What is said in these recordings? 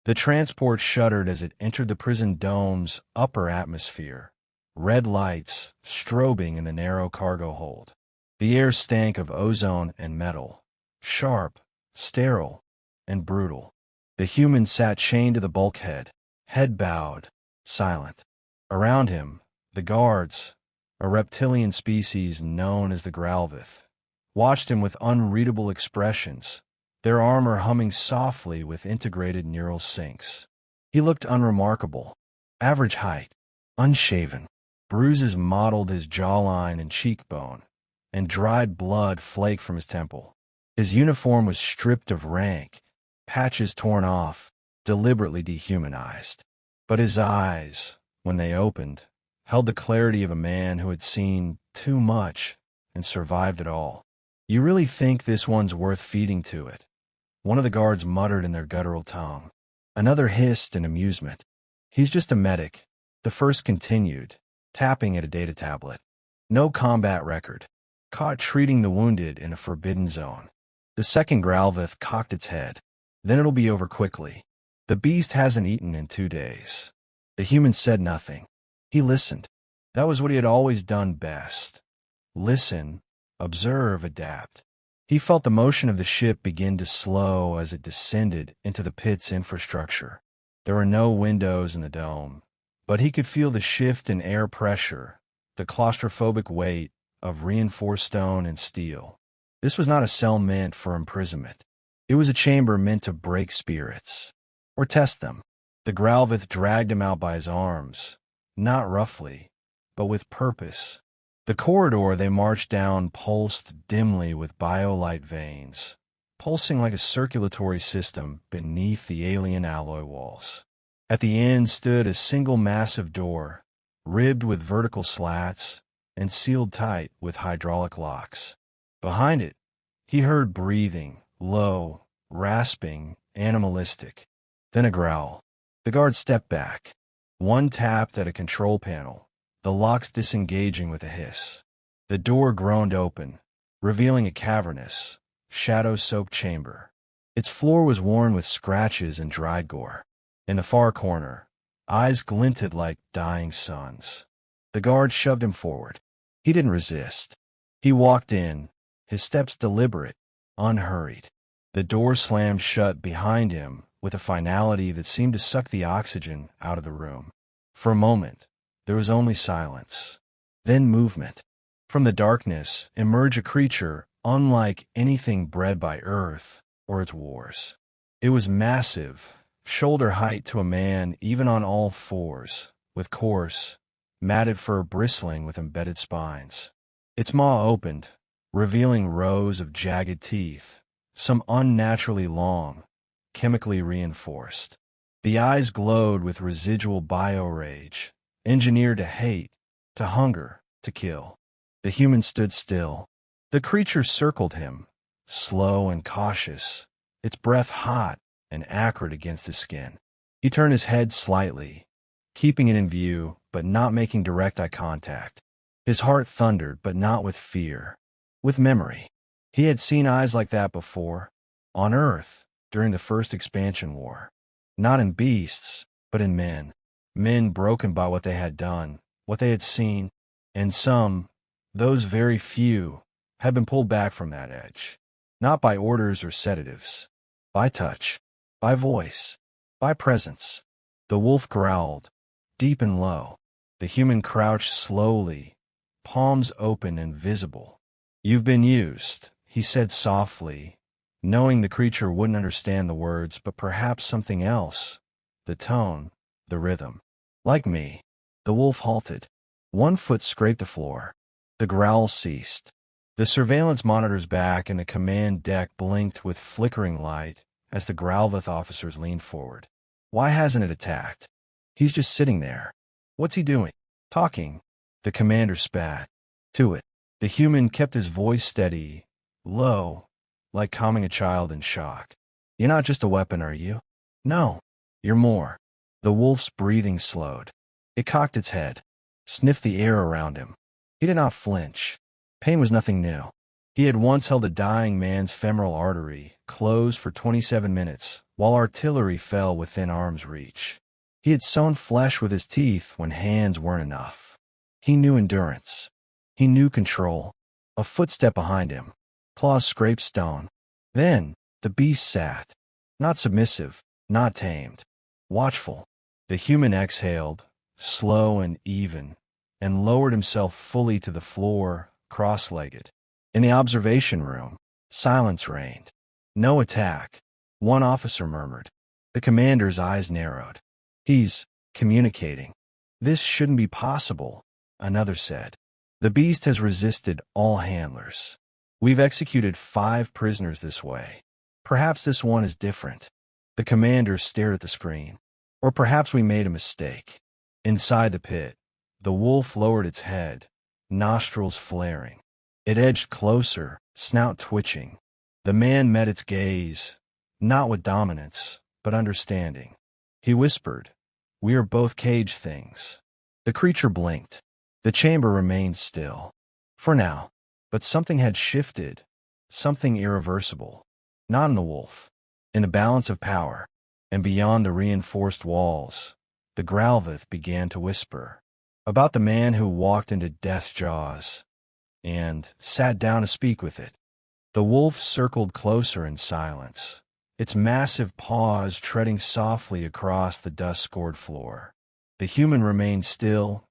The transport shuddered as it entered the prison dome's upper atmosphere, red lights strobing in the narrow cargo hold. The air stank of ozone and metal, sharp, sterile, and brutal. The human sat chained to the bulkhead, head bowed, silent. Around him, the guards, a reptilian species known as the Gralvith, watched him with unreadable expressions, their armor humming softly with integrated neural syncs. He looked unremarkable, average height, unshaven. Bruises mottled his jawline and cheekbone, and dried blood flaked from his temple. His uniform was stripped of rank, patches torn off, deliberately dehumanized. But his eyes, when they opened, held the clarity of a man who had seen too much and survived it all. "You really think this one's worth feeding to it?" One of the guards muttered in their guttural tongue. Another hissed in amusement. "He's just a medic," the first continued, tapping at a data tablet. "No combat record. Caught treating the wounded in a forbidden zone." The second Gralvith cocked its head. "Then it'll be over quickly. The beast hasn't eaten in 2 days." The human said nothing. He listened. That was what he had always done best. Listen, observe, adapt. He felt the motion of the ship begin to slow as it descended into the pit's infrastructure. There were no windows in the dome, but he could feel the shift in air pressure, the claustrophobic weight of reinforced stone and steel. This was not a cell meant for imprisonment. It was a chamber meant to break spirits, or test them. The Gralvith dragged him out by his arms, not roughly, but with purpose. The corridor they marched down pulsed dimly with biolight veins, pulsing like a circulatory system beneath the alien alloy walls. At the end stood a single massive door, ribbed with vertical slats and sealed tight with hydraulic locks. Behind it, he heard breathing, low, rasping, animalistic. Then a growl. The guard stepped back. One tapped at a control panel, the locks disengaging with a hiss. The door groaned open, revealing a cavernous, shadow-soaked chamber. Its floor was worn with scratches and dried gore. In the far corner, eyes glinted like dying suns. The guard shoved him forward. He didn't resist. He walked in, his steps deliberate, unhurried. The door slammed shut behind him with a finality that seemed to suck the oxygen out of the room. For a moment, there was only silence, then movement. From the darkness emerged a creature unlike anything bred by Earth or its wars. It was massive, shoulder height to a man even on all fours, with coarse, matted fur bristling with embedded spines. Its maw opened, revealing rows of jagged teeth, some unnaturally long, chemically reinforced. The eyes glowed with residual bio-rage, engineered to hate, to hunger, to kill. The human stood still. The creature circled him, slow and cautious, its breath hot and acrid against his skin. He turned his head slightly, keeping it in view, but not making direct eye contact. His heart thundered, but not with fear, with memory. He had seen eyes like that before, on Earth, during the first expansion war. Not in beasts, but in men. Men broken by what they had done, what they had seen, and some, those very few, had been pulled back from that edge. Not by orders or sedatives, by touch, by voice, by presence. The wolf growled, deep and low. The human crouched slowly, palms open and visible. "You've been used," he said softly, knowing the creature wouldn't understand the words, but perhaps something else, the tone, the rhythm. "Like me." The wolf halted. One foot scraped the floor. The growl ceased. The surveillance monitor's back and the command deck blinked with flickering light as the Gralvith officers leaned forward. "Why hasn't it attacked? He's just sitting there. What's he doing?" "Talking." The commander spat. "To it." The human kept his voice steady, low, like calming a child in shock. "You're not just a weapon, are you?" "No. You're more." The wolf's breathing slowed. It cocked its head, sniffed the air around him. He did not flinch. Pain was nothing new. He had once held a dying man's femoral artery, closed for 27 minutes, while artillery fell within arm's reach. He had sewn flesh with his teeth when hands weren't enough. He knew endurance. He knew control. A footstep behind him. Claws scraped stone. Then, the beast sat. Not submissive, not tamed. Watchful. The human exhaled, slow and even, and lowered himself fully to the floor, cross-legged. In the observation room, silence reigned. No attack. One officer murmured. The commander's eyes narrowed. He's communicating. This shouldn't be possible, another said. The beast has resisted all handlers. We've executed 5 prisoners this way. Perhaps this one is different. The commander stared at the screen. Or perhaps we made a mistake. Inside the pit, the wolf lowered its head, nostrils flaring. It edged closer, snout twitching. The man met its gaze, not with dominance, but understanding. He whispered, "We are both cage things." The creature blinked. The chamber remained still. For now. But something had shifted, something irreversible. Not in the wolf, in the balance of power. And beyond the reinforced walls, the Gralvith began to whisper. About the man who walked into death's jaws and sat down to speak with it. The wolf circled closer in silence, its massive paws treading softly across the dust-scored floor. The human remained still,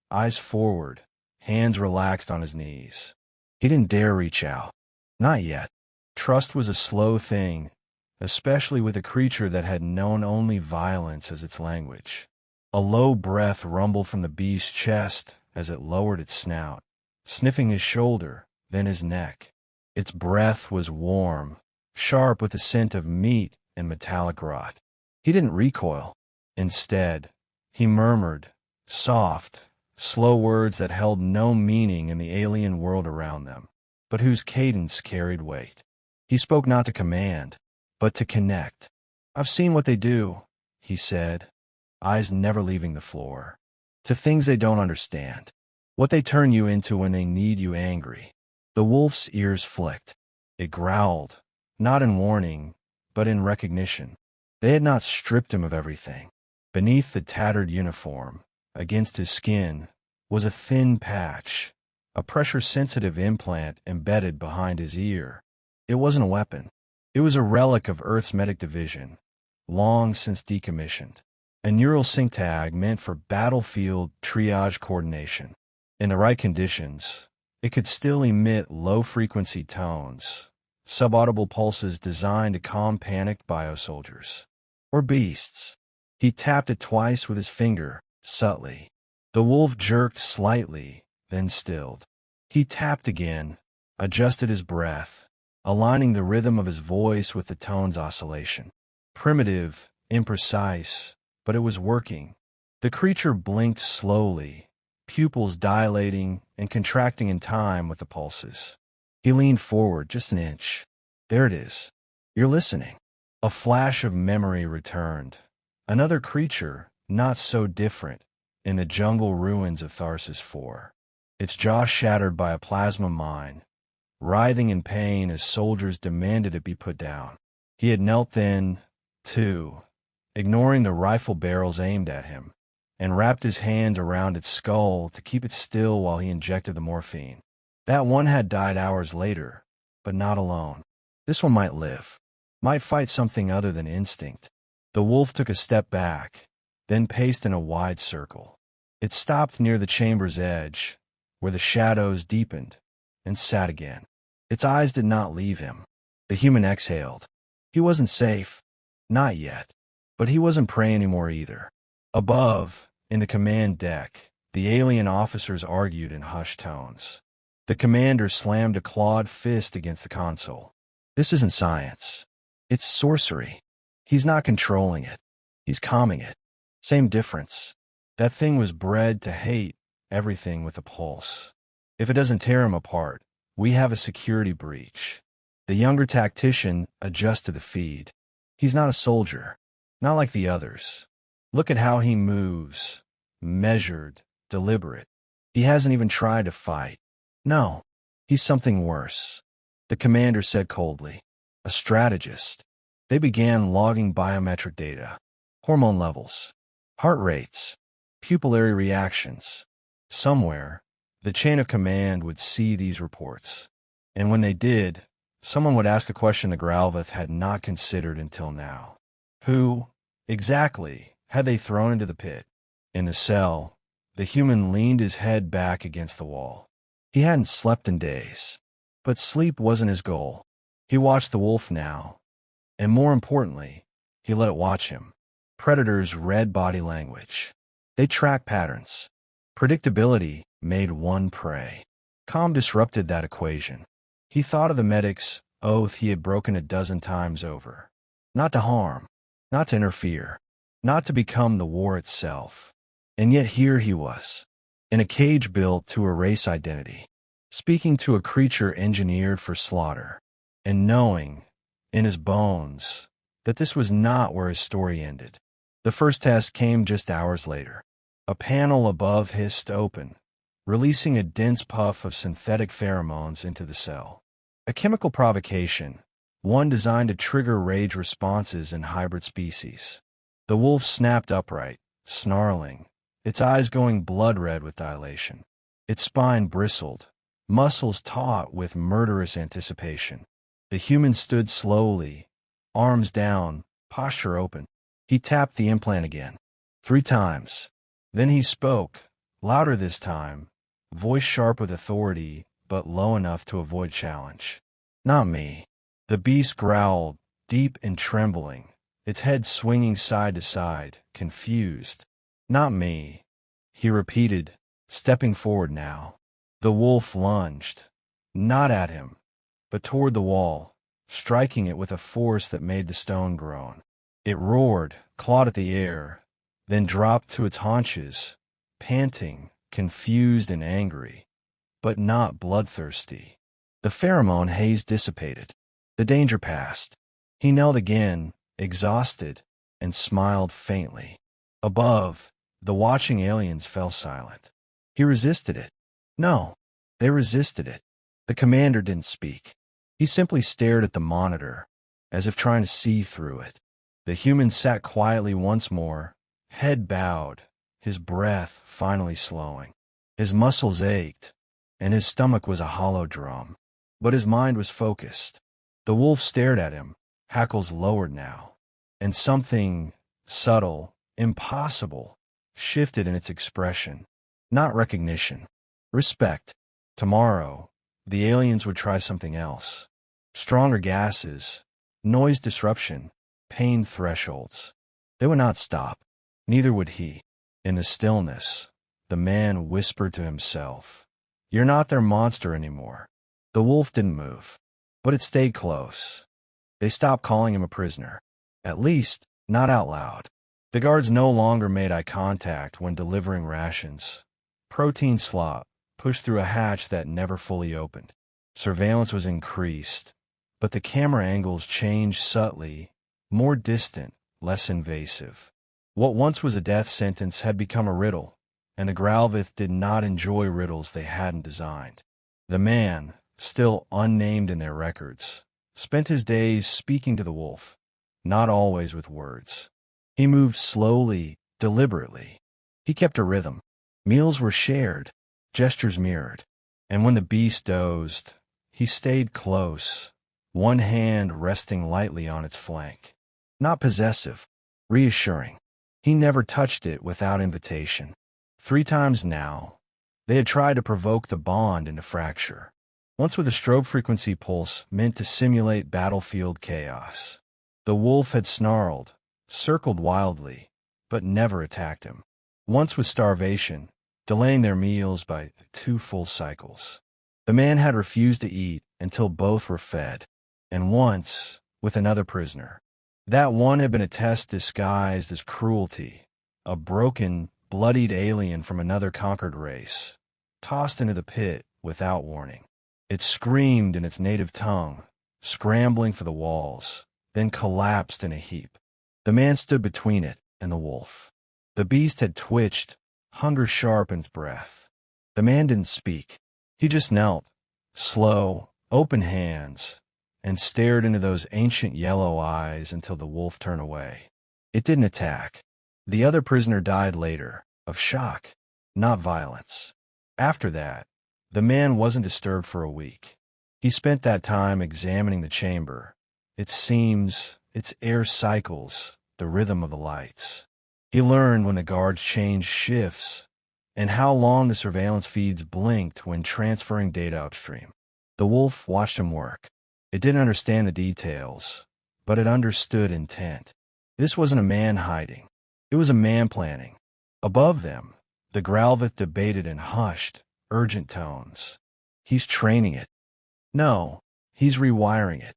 eyes forward, hands relaxed on his knees. He didn't dare reach out. Not yet. Trust was a slow thing, especially with a creature that had known only violence as its language. A low breath rumbled from the beast's chest as it lowered its snout, sniffing his shoulder, then his neck. Its breath was warm, sharp with the scent of meat and metallic rot. He didn't recoil. Instead, he murmured, soft, slow words that held no meaning in the alien world around them, but whose cadence carried weight. He spoke not to command, but to connect. "I've seen what they do," he said, eyes never leaving the floor. "To things they don't understand. What they turn you into when they need you angry." The wolf's ears flicked. It growled, not in warning, but in recognition. They had not stripped him of everything. Beneath the tattered uniform, against his skin, was a thin patch, a pressure-sensitive implant embedded behind his ear. It wasn't a weapon. It was a relic of Earth's medic division, long since decommissioned. A neural sync tag meant for battlefield triage coordination. In the right conditions, it could still emit low-frequency tones, subaudible pulses designed to calm panicked biosoldiers. Or beasts. He tapped it twice with his finger, subtly. The wolf jerked slightly, then stilled. He tapped again, adjusted his breath, aligning the rhythm of his voice with the tone's oscillation. Primitive, imprecise, but it was working. The creature blinked slowly, pupils dilating and contracting in time with the pulses. He leaned forward just an inch. "There it is. You're listening." A flash of memory returned. Another creature, not so different, in the jungle ruins of Tharsis IV. Its jaw shattered by a plasma mine, writhing in pain as soldiers demanded it be put down. He had knelt then, too, ignoring the rifle barrels aimed at him, and wrapped his hand around its skull to keep it still while he injected the morphine. That one had died hours later, but not alone. This one might live, might fight something other than instinct. The wolf took a step back, then paced in a wide circle. It stopped near the chamber's edge, where the shadows deepened, and sat again. Its eyes did not leave him. The human exhaled. He wasn't safe. Not yet. But he wasn't prey anymore either. Above, in the command deck, the alien officers argued in hushed tones. The commander slammed a clawed fist against the console. "This isn't science. It's sorcery. He's not controlling it. He's calming it. Same difference. That thing was bred to hate everything with a pulse. If it doesn't tear him apart, we have a security breach." The younger tactician adjusted the feed. "He's not a soldier. Not like the others. Look at how he moves. Measured, deliberate. He hasn't even tried to fight. No, he's something worse. the commander said coldly. A strategist. They began logging biometric data, hormone levels, heart rates, pupillary reactions. Somewhere, the chain of command would see these reports. And when they did, someone would ask a question the Gralvith had not considered until now. Who, exactly, had they thrown into the pit? In the cell, the human leaned his head back against the wall. He hadn't slept in days. But sleep wasn't his goal. He watched the wolf now. And more importantly, he let it watch him. Predators read body language. They tracked patterns. Predictability made one prey. Calm disrupted that equation. He thought of the medic's oath he had broken a dozen times over. Not to harm, not to interfere, not to become the war itself. And yet here he was, in a cage built to erase identity, speaking to a creature engineered for slaughter, and knowing, in his bones, that this was not where his story ended. The first test came just hours later. A panel above hissed open, releasing a dense puff of synthetic pheromones into the cell. A chemical provocation, one designed to trigger rage responses in hybrid species. The wolf snapped upright, snarling, its eyes going blood red with dilation. Its spine bristled, muscles taut with murderous anticipation. The human stood slowly, arms down, posture open. He tapped the implant again, 3 times. Then he spoke, louder this time, voice sharp with authority, but low enough to avoid challenge. Not me. The beast growled, deep and trembling, its head swinging side to side, confused. Not me, he repeated, stepping forward now. The wolf lunged, not at him, but toward the wall, striking it with a force that made the stone groan. It roared, clawed at the air, then dropped to its haunches, panting, confused and angry, but not bloodthirsty. The pheromone haze dissipated. The danger passed. He knelt again, exhausted, and smiled faintly. Above, the watching aliens fell silent. He resisted it. No, they resisted it. The commander didn't speak. He simply stared at the monitor, as if trying to see through it. The human sat quietly once more, head bowed, his breath finally slowing. His muscles ached, and his stomach was a hollow drum. But his mind was focused. The wolf stared at him, hackles lowered now, and something subtle, impossible, shifted in its expression. Not recognition. Respect. Tomorrow, the aliens would try something else. Stronger gases, noise disruption, pain thresholds. They would not stop. Neither would he. In the stillness, the man whispered to himself, "You're not their monster anymore." The wolf didn't move, but it stayed close. They stopped calling him a prisoner. At least, not out loud. The guards no longer made eye contact when delivering rations. Protein slop pushed through a hatch that never fully opened. Surveillance was increased, but the camera angles changed subtly, more distant, less invasive. What once was a death sentence had become a riddle, and the Gralvith did not enjoy riddles they hadn't designed. The man, still unnamed in their records, spent his days speaking to the wolf, not always with words. He moved slowly, deliberately. He kept a rhythm. Meals were shared, gestures mirrored, and when the beast dozed, he stayed close, one hand resting lightly on its flank. Not possessive, reassuring. He never touched it without invitation. 3 times now, they had tried to provoke the bond into fracture. Once with a strobe frequency pulse meant to simulate battlefield chaos. The wolf had snarled, circled wildly, but never attacked him. Once with starvation, delaying their meals by 2 full cycles. The man had refused to eat until both were fed. And once, with another prisoner. That one had been a test disguised as cruelty, a broken, bloodied alien from another conquered race, tossed into the pit without warning. It screamed in its native tongue, scrambling for the walls, then collapsed in a heap. The man stood between it and the wolf. The beast had twitched, hunger sharp in its breath. The man didn't speak. He just knelt, slow, open hands, and stared into those ancient yellow eyes until the wolf turned away. It didn't attack. The other prisoner died later, of shock, not violence. After that, the man wasn't disturbed for a week. He spent that time examining the chamber, its seams, its air cycles, the rhythm of the lights. He learned when the guards changed shifts and how long the surveillance feeds blinked when transferring data upstream. The wolf watched him work. It didn't understand the details, but it understood intent. This wasn't a man hiding. It was a man planning. Above them, the Gralvith debated in hushed, urgent tones. He's training it. No, he's rewiring it.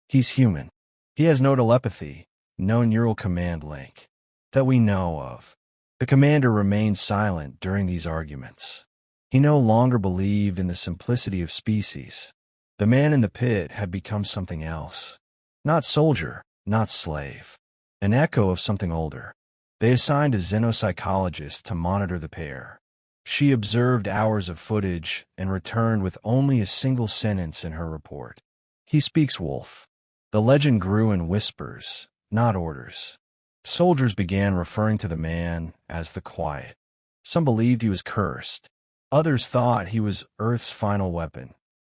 He's human. He has no telepathy, no neural command link that we know of. The commander remained silent during these arguments. He no longer believed in the simplicity of species. The man in the pit had become something else. Not soldier, not slave. An echo of something older. They assigned a xenopsychologist to monitor the pair. She observed hours of footage and returned with only a single sentence in her report. He speaks wolf. The legend grew in whispers, not orders. Soldiers began referring to the man as the Quiet. Some believed he was cursed. Others thought he was Earth's final weapon,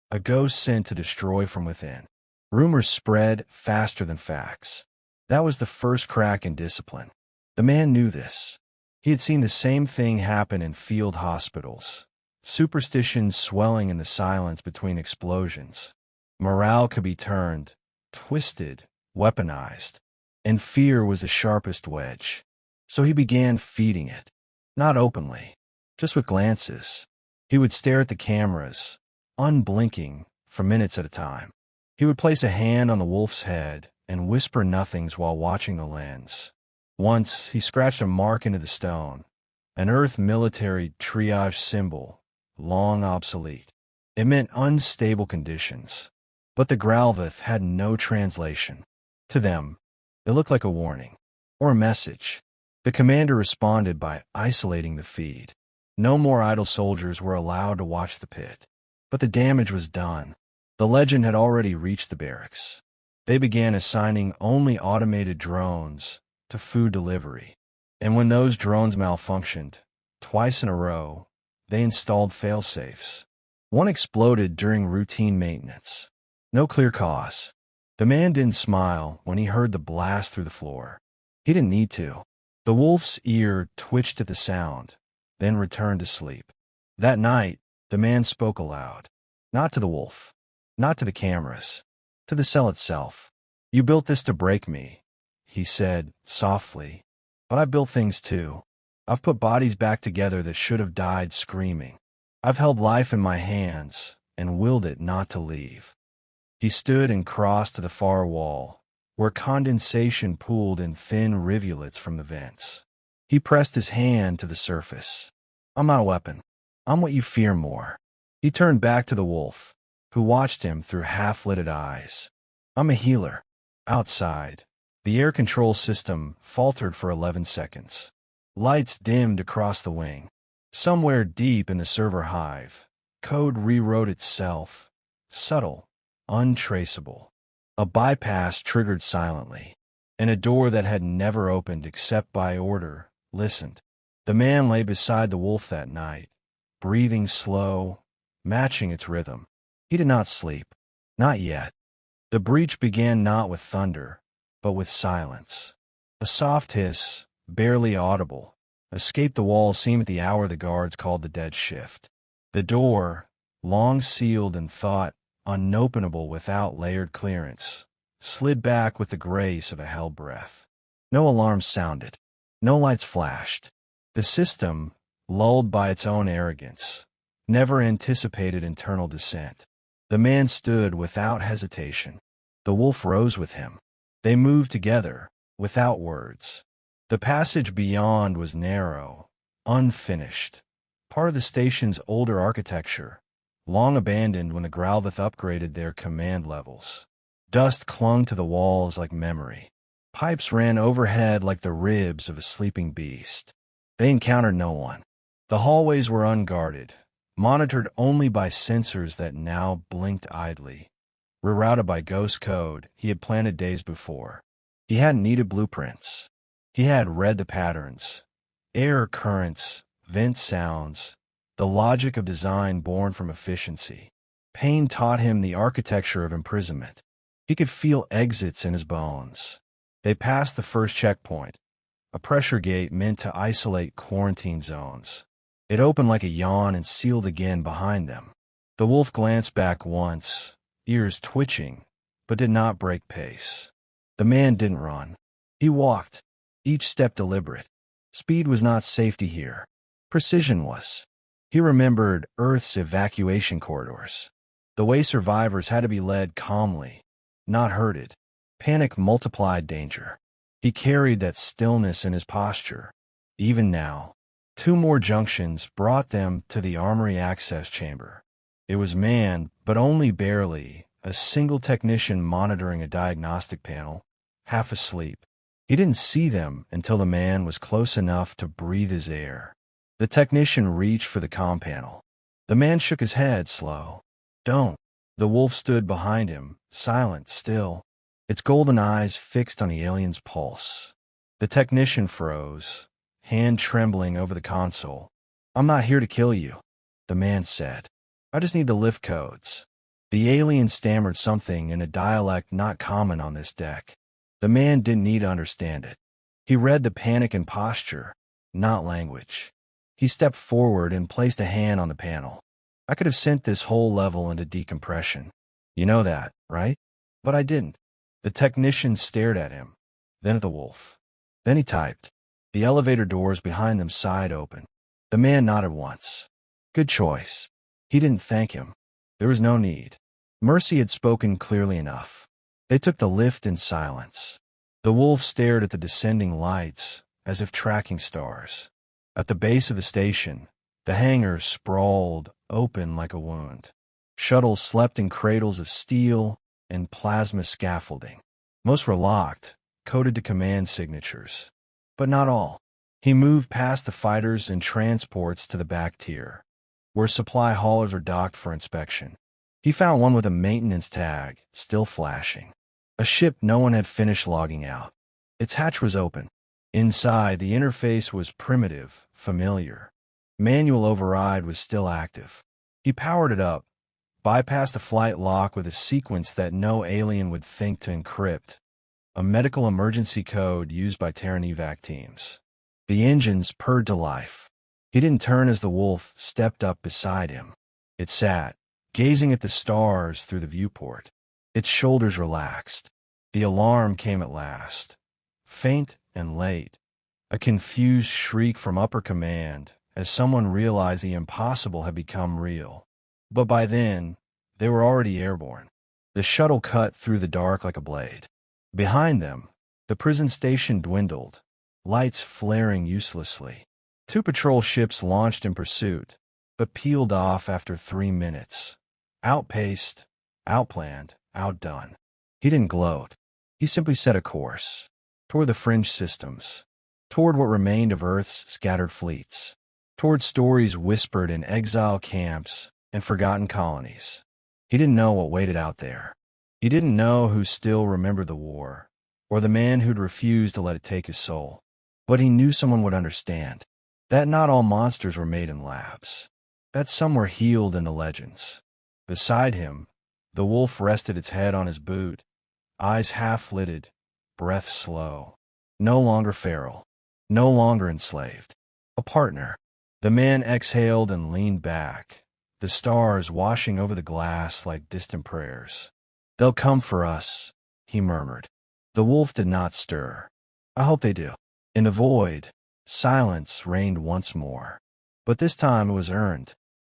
a ghost sent to destroy from within. Rumors spread faster than facts. That was the first crack in discipline. The man knew this. He had seen the same thing happen in field hospitals. Superstitions swelling in the silence between explosions. Morale could be turned, twisted, weaponized, and fear was the sharpest wedge. So he began feeding it. Not openly, just with glances. He would stare at the cameras, unblinking, for minutes at a time. He would place a hand on the wolf's head and whisper nothings while watching the lens. Once, he scratched a mark into the stone, an Earth military triage symbol, long obsolete. It meant unstable conditions. But the Gralvith had no translation. To them, it looked like a warning, or a message. The commander responded by isolating the feed. No more idle soldiers were allowed to watch the pit. But the damage was done. The legend had already reached the barracks. They began assigning only automated drones to food delivery. And when those drones malfunctioned, twice in a row, they installed fail-safes. One exploded during routine maintenance. No clear cause. The man didn't smile when he heard the blast through the floor. He didn't need to. The wolf's ear twitched at the sound, then returned to sleep. That night, the man spoke aloud. Not to the wolf, not to the cameras, to the cell itself. "You built this to break me," he said softly. "But I've built things too. I've put bodies back together that should have died screaming. I've held life in my hands and willed it not to leave." He stood and crossed to the far wall, where condensation pooled in thin rivulets from the vents. He pressed his hand to the surface. "I'm not a weapon. I'm what you fear more." He turned back to the wolf, who watched him through half-lidded eyes. "I'm a healer." Outside, the air control system faltered for 11 seconds. Lights dimmed across the wing. Somewhere deep in the server hive, code rewrote itself, subtle, untraceable. A bypass triggered silently, and a door that had never opened except by order listened. The man lay beside the wolf that night, breathing slow, matching its rhythm. He did not sleep. Not yet. The breach began not with thunder, but with silence. A soft hiss, barely audible, escaped the wall seam at the hour the guards called the dead shift. The door, long sealed and thought unopenable without layered clearance, slid back with the grace of a held breath. No alarms sounded. No lights flashed. The system, lulled by its own arrogance, never anticipated internal dissent. The man stood without hesitation. The wolf rose with him. They moved together, without words. The passage beyond was narrow, unfinished, part of the station's older architecture, long abandoned when the Gralvith upgraded their command levels. Dust clung to the walls like memory. Pipes ran overhead like the ribs of a sleeping beast. They encountered no one. The hallways were unguarded, monitored only by sensors that now blinked idly. rerouted by ghost code he had planted days before. He hadn't needed blueprints. He had read the patterns, air currents, vent sounds, the logic of design born from efficiency. Pain taught him the architecture of imprisonment. He could feel exits in his bones. They passed the first checkpoint, a pressure gate meant to isolate quarantine zones. It opened like a yawn and sealed again behind them. The wolf glanced back once, ears twitching, but did not break pace. The man didn't run. He walked, each step deliberate. Speed was not safety here. Precision was. He remembered Earth's evacuation corridors. The way survivors had to be led calmly, not herded. Panic multiplied danger. He carried that stillness in his posture. Even now, 2 more junctions brought them to the armory access chamber. It was manned, but only barely, a single technician monitoring a diagnostic panel, half asleep. He didn't see them until the man was close enough to breathe his air. The technician reached for the comm panel. The man shook his head, slow. Don't. The wolf stood behind him, silent, still, its golden eyes fixed on the alien's pulse. The technician froze, hand trembling over the console. I'm not here to kill you, the man said. I just need the lift codes. The alien stammered something in a dialect not common on this deck. The man didn't need to understand it. He read the panic in posture, not language. He stepped forward and placed a hand on the panel. I could have sent this whole level into decompression. You know that, right? But I didn't. The technician stared at him, then at the wolf. Then he typed. The elevator doors behind them sighed open. The man nodded once. Good choice. He didn't thank him. There was no need. Mercy had spoken clearly enough. They took the lift in silence. The wolf stared at the descending lights, as if tracking stars. At the base of the station, the hangar sprawled, open like a wound. Shuttles slept in cradles of steel and plasma scaffolding. Most were locked, coded to command signatures. But not all. He moved past the fighters and transports to the back tier, where supply haulers are docked for inspection. He found one with a maintenance tag, still flashing. A ship no one had finished logging out. Its hatch was open. Inside, the interface was primitive, familiar. Manual override was still active. He powered it up, bypassed the flight lock with a sequence that no alien would think to encrypt, a medical emergency code used by Terran evac teams. The engines purred to life. He didn't turn as the wolf stepped up beside him. It sat, gazing at the stars through the viewport. Its shoulders relaxed. The alarm came at last, faint and late, a confused shriek from upper command as someone realized the impossible had become real. But by then, they were already airborne. The shuttle cut through the dark like a blade. Behind them, the prison station dwindled, lights flaring uselessly. 2 patrol ships launched in pursuit, but peeled off after 3 minutes. Outpaced, outplanned, outdone. He didn't gloat. He simply set a course. Toward the fringe systems. Toward what remained of Earth's scattered fleets. Toward stories whispered in exile camps and forgotten colonies. He didn't know what waited out there. He didn't know who still remembered the war, or the man who'd refused to let it take his soul. But he knew someone would understand. That not all monsters were made in labs. That some were healed into legends. Beside him, the wolf rested its head on his boot, eyes half-lidded, breath slow. No longer feral. No longer enslaved. A partner. The man exhaled and leaned back, the stars washing over the glass like distant prayers. They'll come for us, he murmured. The wolf did not stir. I hope they do. In the void, silence reigned once more. But this time it was earned.